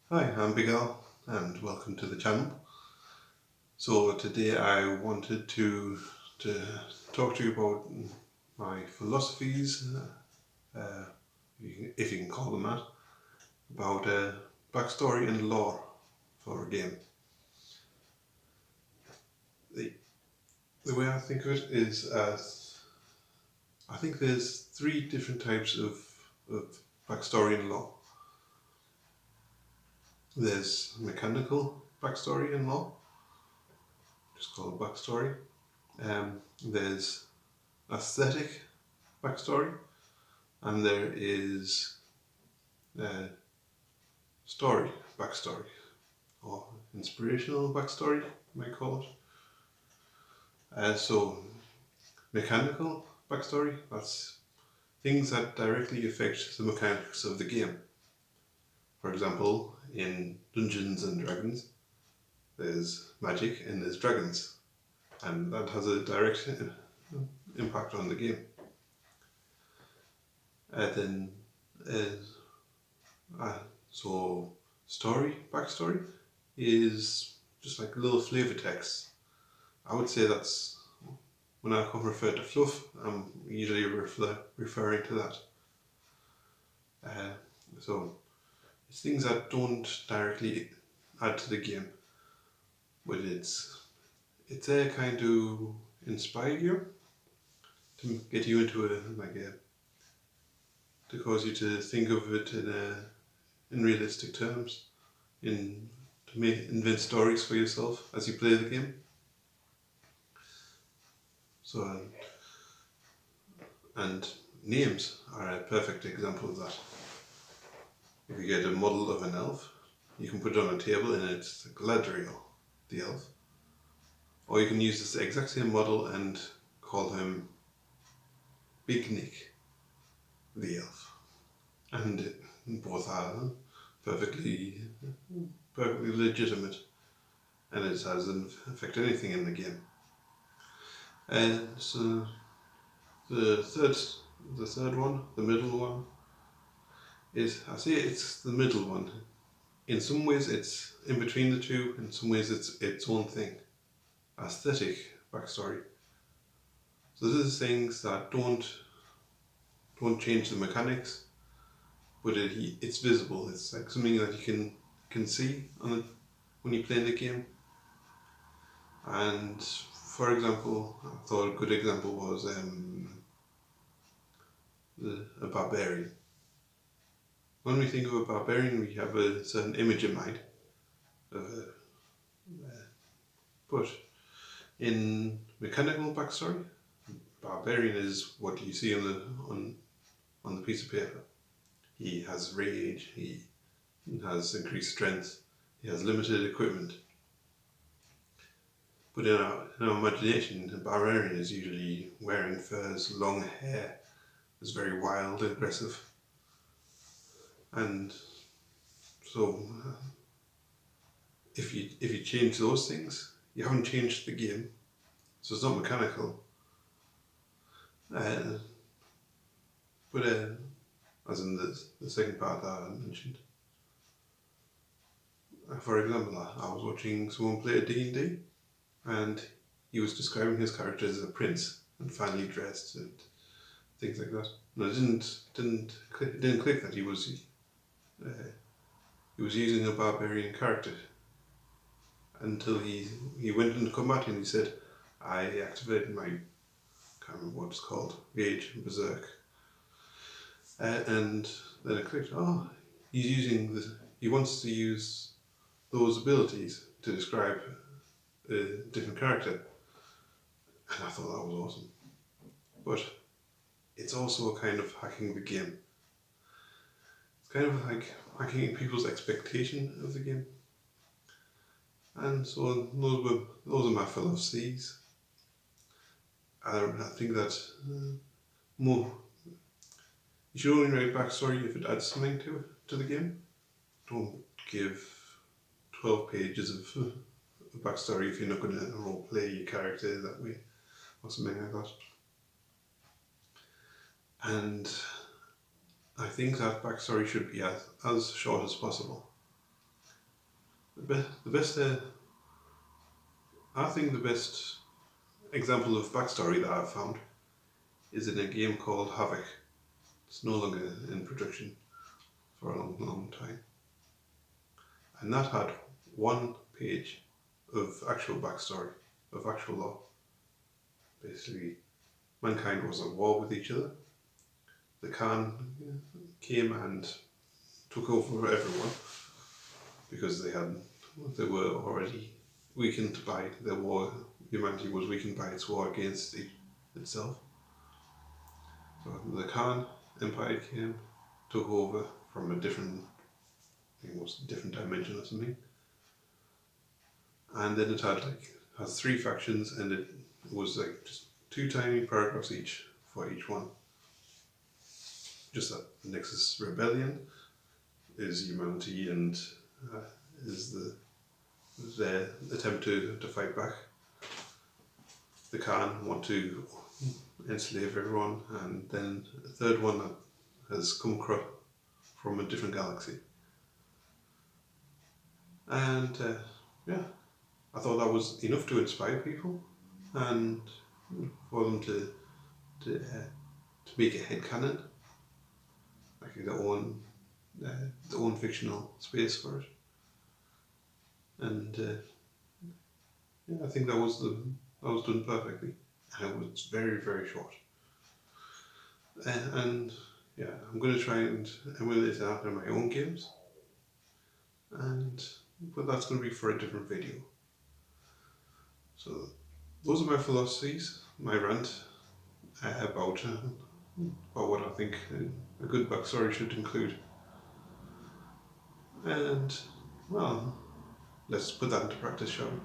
Hi, I'm Big Al and welcome to the channel. So today I wanted to talk to you about my philosophies, uh, if you can call them that, about backstory and lore for a game. The, the way I think of it is as I think there's three different types of backstory and lore. There's mechanical backstory and lore, just called backstory. There's aesthetic backstory, and there is uh, story backstory, or inspirational backstory, you might call it. So mechanical backstory, that's things that directly affect the mechanics of the game. For example, in Dungeons and Dragons, there's magic and there's dragons, and that has a direct impact on the game. Then, so backstory is just like little flavor text. I would say that's when I refer to Fluff, I'm usually referring to that. Uh, so it's things that don't directly add to the game, but it's a kind of inspire you to get you into to cause you to think of it in realistic terms, to invent stories for yourself as you play the game. So and names are a perfect example of that. If you get a model of an elf, you can put it on a table and it's Galadriel, the elf. Or you can use this exact same model and call him Big Nick, the elf. And both are perfectly legitimate, and it doesn't affect anything in the game. And so the third one, the middle one, I say it's the middle one. In some ways it's in between the two, in some ways it's its own thing. Aesthetic backstory. So this is things that don't change the mechanics, but it's visible. It's like something that you can see on it when you play the game. And for example, I thought a good example was a barbarian. When we think of a barbarian, we have a certain image in mind. But in mechanical backstory, barbarian is what you see on the piece of paper. He has rage, he has increased strength, he has limited equipment. But in our imagination, a barbarian is usually wearing furs, long hair, is very wild and aggressive. And so, if you change those things, you haven't changed the game. So it's not mechanical. But as in the second part that I mentioned. For example, I was watching someone play a D&D, and he was describing his character as a prince and finely dressed and things like that. And it didn't click that he was using a barbarian character until he went into combat and he said, I activated my, can't remember what it's called, Rage, Berserk. And then it clicked, he wants to use those abilities to describe a different character. And I thought that was awesome. But it's also a kind of hacking the game. It's kind of like hacking people's expectation of the game. And so those are my philosophies. I think that more you should only write backstory if it adds something to the game. Don't give 12 pages of backstory if you're not going to role play your character that way or something like that. And I think that backstory should be as short as possible. The best, I think the best example of backstory that I've found is in a game called Havoc. It's no longer in production for a long, long time. And that had 1 page of actual backstory, of actual lore. Basically, mankind was at war with each other. The Khan came and took over everyone because they were already weakened by the war. Humanity was weakened by its war against itself. So the Khan Empire came, took over from a different, I think it was a different dimension or something. And then it has 3 factions, and it was like just 2 tiny paragraphs each for each one. Just that the Nexus Rebellion is humanity and is their attempt to fight back. The Khan want to enslave everyone, and then a third one that has come across from a different galaxy. And yeah, I thought that was enough to inspire people, and for them to make a headcanon, like their own fictional space for it. And yeah, I think that was done perfectly, and it was very, very short. And yeah, I'm going to try and emulate that in my own games, but that's going to be for a different video. So those are my philosophies, my rant about what I think a good backstory should include. And well, let's put that into practice, shall we?